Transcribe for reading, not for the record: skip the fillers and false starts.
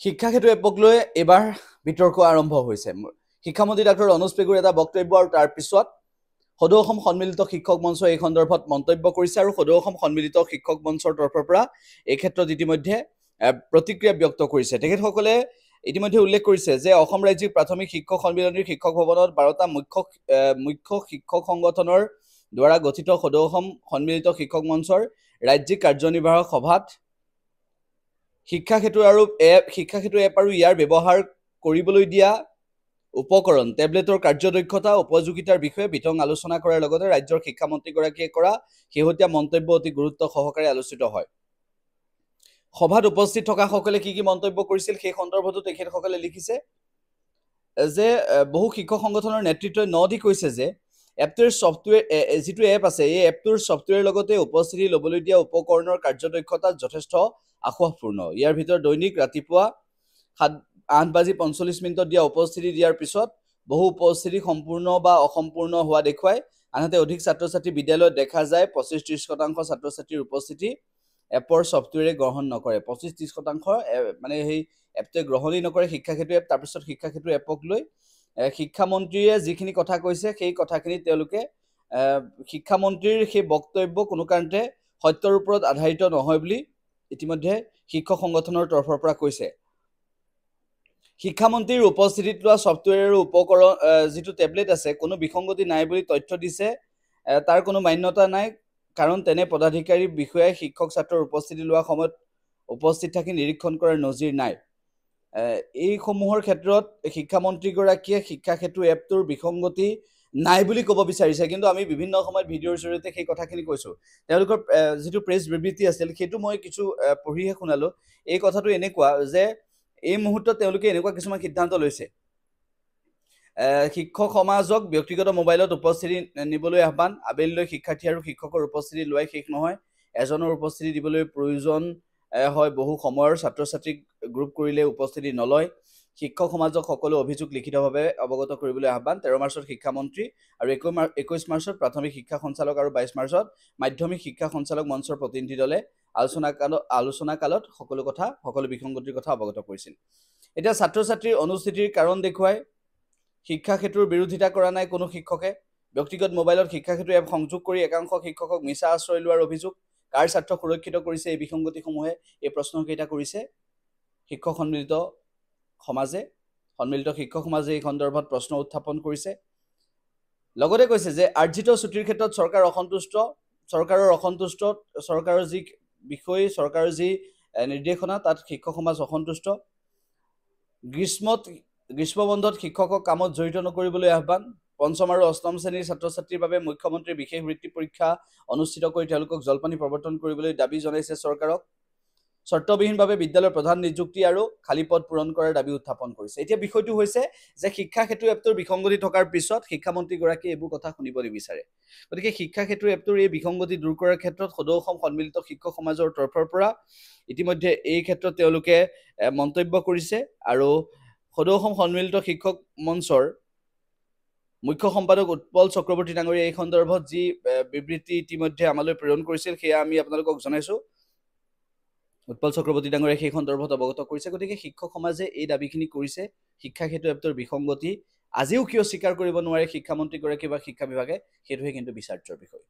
শিক্ষা সেতু এপক লৈ এবাৰ বিতৰ্ক আৰম্ভ হৈছে। শিক্ষামন্ত্ৰী ডাক্তৰ অনুজ পেগুৰ এটা বক্তব্য আৰু তাৰ পিছত সদৌ অসম সন্মিলিত শিক্ষক মঞ্চই এই সন্দৰ্ভত মন্তব্য কৰিছে আৰু সদৌ অসম সন্মিলিত শিক্ষক মঞ্চৰ তৰফৰ পৰা এই ক্ষেত্ৰত ইতিমধ্যে প্ৰতিক্ৰিয়া ব্যক্ত কৰিছে। তেখেতসকলে ইতিমধ্যে উল্লেখ কৰিছে যে অসম ৰাজ্যিক প্ৰাথমিক শিক্ষক সন্মিলনীৰ শিক্ষক ভৱনত 12টা মুখ্য শিক্ষক সংগঠনৰ দ্বাৰা গঠিত সদৌ অসম সন্মিলিত শিক্ষক মঞ্চৰ ৰাজ্যিক কাৰ্যনিৰ্বাহক সভাত শিক্ষা সেতু এপ আৰু ইয়াৰ ব্যৱহাৰ কৰিবলৈ দিয়া উপকৰণ টেবলেটৰ কাৰ্যদক্ষতা উপযোগিতাৰ বিষয়ে বিতং আলোচনা কৰাৰ লগতে ৰাজ্যৰ শিক্ষামন্ত্ৰীগৰাকীয়ে কৰা শেহতীয়া মন্তব্য অতি গুৰুত্ব সহকাৰে আলোচিত হয়। সভাত উপস্থিত থকা সকলে কি মন্তব্য কৰিছিল সেই সন্দৰ্ভতো তেখেতসকলে লিখিছে যে বহু শিক্ষক সংগঠনৰ নেতৃত্বই নদি কৈছে যে এপটোৰ সফটৱেৰ যিটো এপ আছে এই এপটোৰ সফটৱেৰ লগতে উপস্থিতি ল'বলৈ দিয়া উপকৰণৰ কাৰ্যদক্ষতা যথেষ্ট আশাপূৰ্ণ। ইয়াৰ ভিতৰত দৈনিক ৰাতিপুৱা 8:45 দিয়া উপস্থিতি দিয়াৰ পিছত বহু উপস্থিতি সম্পূৰ্ণ বা অসম্পূৰ্ণ হোৱা দেখুৱায়। আনহাতে অধিক ছাত্ৰ ছাত্ৰী বিদ্যালয়ত দেখা যায় 25-30% ছাত্ৰ ছাত্ৰীৰ উপস্থিতি এপৰ সফটৱেৰে গ্ৰহণ নকৰে। 25-30% মানে সেই এপটোৱে গ্ৰহণেই নকৰে শিক্ষা সেতু এপ। তাৰপিছত শিক্ষা সেতু এপক লৈ শিক্ষামন্ত্ৰীয়ে যিখিনি কথা কৈছে সেই কথাখিনি তেওঁলোকে শিক্ষামন্ত্ৰীৰ সেই বক্তব্য কোনো কাৰণতে সত্যৰ ওপৰত আধাৰিত নহয় বুলি ইতিমধ্যে শিক্ষক সংগঠনৰ তৰফৰ পৰা কৈছে। শিক্ষামন্ত্ৰীৰ উপস্থিতিত লোৱা সফটৱেৰ আৰু উপকৰণ যিটো টেবলেট আছে কোনো বিসংগতি নাই বুলি তথ্য দিছে। তাৰ কোনো মান্যতা নাই কাৰণ তেনে পদাধিকাৰী বিষয়াই শিক্ষক ছাত্ৰৰ উপস্থিতি লোৱা সময়ত উপস্থিত থাকি নিৰীক্ষণ কৰাৰ নজিৰ নাই। এইসমূহৰ ক্ষেত্ৰত শিক্ষামন্ত্ৰীগৰাকীয়ে শিক্ষা সেতু এপটোৰ বিসংগতি নাই বুলি ক'ব বিচাৰিছে, কিন্তু আমি বিভিন্ন সময়ত ভিডিঅ'ৰ জৰিয়তে সেই কথাখিনি কৈছোঁ। তেওঁলোকৰ যিটো প্ৰেছ বিবৃতি আছিল সেইটো মই কিছু পঢ়িহে শুনালোঁ। এই কথাটো এনেকুৱা যে এই মুহূৰ্তত তেওঁলোকে এনেকুৱা কিছুমান সিদ্ধান্ত লৈছে। শিক্ষক সমাজক ব্যক্তিগত মোবাইলত উপস্থিতি নিবলৈ আহ্বান। আবেলিলৈ শিক্ষাৰ্থী আৰু শিক্ষকৰ উপস্থিতি লোৱাই শেষ নহয়। এজনৰ উপস্থিতি দিবলৈ প্ৰয়োজন হয় বহু সময়ৰ। ছাত্ৰ ছাত্ৰীক গ্ৰুপ কৰিলে উপস্থিতি নলয়। শিক্ষক সমাজক সকলো অভিযোগ লিখিতভাৱে অৱগত কৰিবলৈ আহ্বান। 13 মাৰ্চত শিক্ষামন্ত্ৰী আৰু 21 মাৰ্চত প্ৰাথমিক শিক্ষা সঞ্চালক আৰু 22 মাৰ্চত মাধ্যমিক শিক্ষা সঞ্চালক মঞ্চৰ প্ৰতিনিধি দলে আলোচনা কালত সকলো বিসংগতিৰ কথা অৱগত কৰিছিল। এতিয়া ছাত্ৰ ছাত্ৰীৰ অনুস্থিতিৰ কাৰণ দেখুৱাই শিক্ষা সেতুৰ বিৰোধিতা কৰা নাই কোনো শিক্ষকে। ব্যক্তিগত মোবাইলত শিক্ষা সেতু এপ সংযোগ কৰি একাংশ শিক্ষকক মিছা আশ্ৰয় লোৱাৰ অভিযোগ। কাৰ স্বাৰ্থ সুৰক্ষিত কৰিছে এই বিসংগতিসমূহে? এই প্ৰশ্নকেইটা কৰিছে শিক্ষক সন্মিলিত শিক্ষক সমাজে এই সন্দৰ্ভত প্ৰশ্ন উত্থাপন কৰিছে। লগতে কৈছে যে আৰ্জিত ছুটিৰ ক্ষেত্ৰত চৰকাৰৰ যি বিষয় চৰকাৰৰ যি নিৰ্দেশনা তাত শিক্ষক সমাজ অসন্তুষ্ট। গ্ৰীষ্ম বন্ধত শিক্ষকক কামত জড়িত নকৰিবলৈ আহ্বান। 5ম আৰু 8ম শ্ৰেণীৰ ছাত্ৰ ছাত্ৰীৰ বাবে মুখ্যমন্ত্ৰীৰ বিশেষ বৃত্তি পৰীক্ষা অনুষ্ঠিত কৰি তেওঁলোকক জলপানী প্ৰৱৰ্তন কৰিবলৈ দাবী জনাইছে চৰকাৰক। চৰ্তবিহীনভাৱে বিদ্যালয়ৰ প্ৰধান নিযুক্তি আৰু খালী পদ পূৰণ কৰাৰ দাবী উত্থাপন কৰিছে। এতিয়া বিষয়টো হৈছে যে শিক্ষা সেতু এপটোৰ বিসংগতি থকাৰ পিছত শিক্ষামন্ত্ৰীগৰাকীয়ে এইবোৰ কথা শুনিব নিবিচাৰে। গতিকে শিক্ষা সেতু এপটোৰ এই বিসংগতি দূৰ কৰাৰ ক্ষেত্ৰত সদৌ অসম সন্মিলিত শিক্ষক সমাজৰ তৰফৰ পৰা ইতিমধ্যে এই ক্ষেত্ৰত তেওঁলোকে মন্তব্য কৰিছে আৰু সদৌ অসম সন্মিলিত শিক্ষক মঞ্চৰ মুখ্য সম্পাদক উৎপল চক্ৰৱৰ্তী ডাঙৰীয়া এই সন্দৰ্ভত যি বিবৃতি ইতিমধ্যে আমালৈ প্ৰেৰণ কৰিছিল সেয়া আমি আপোনালোকক জনাইছোঁ। উৎপল চক্ৰৱৰ্তী ডাঙৰীয়াই সেই সন্দৰ্ভত অৱগত কৰিছে। গতিকে শিক্ষক সমাজে এই দাবীখিনি কৰিছে। শিক্ষা সেতু এপটোৰ বিসংগতি আজিও কিয় স্বীকাৰ কৰিব নোৱাৰে শিক্ষামন্ত্ৰীগৰাকী বা শিক্ষা বিভাগে সেইটোহে কিন্তু বিচাৰ্যৰ বিষয়।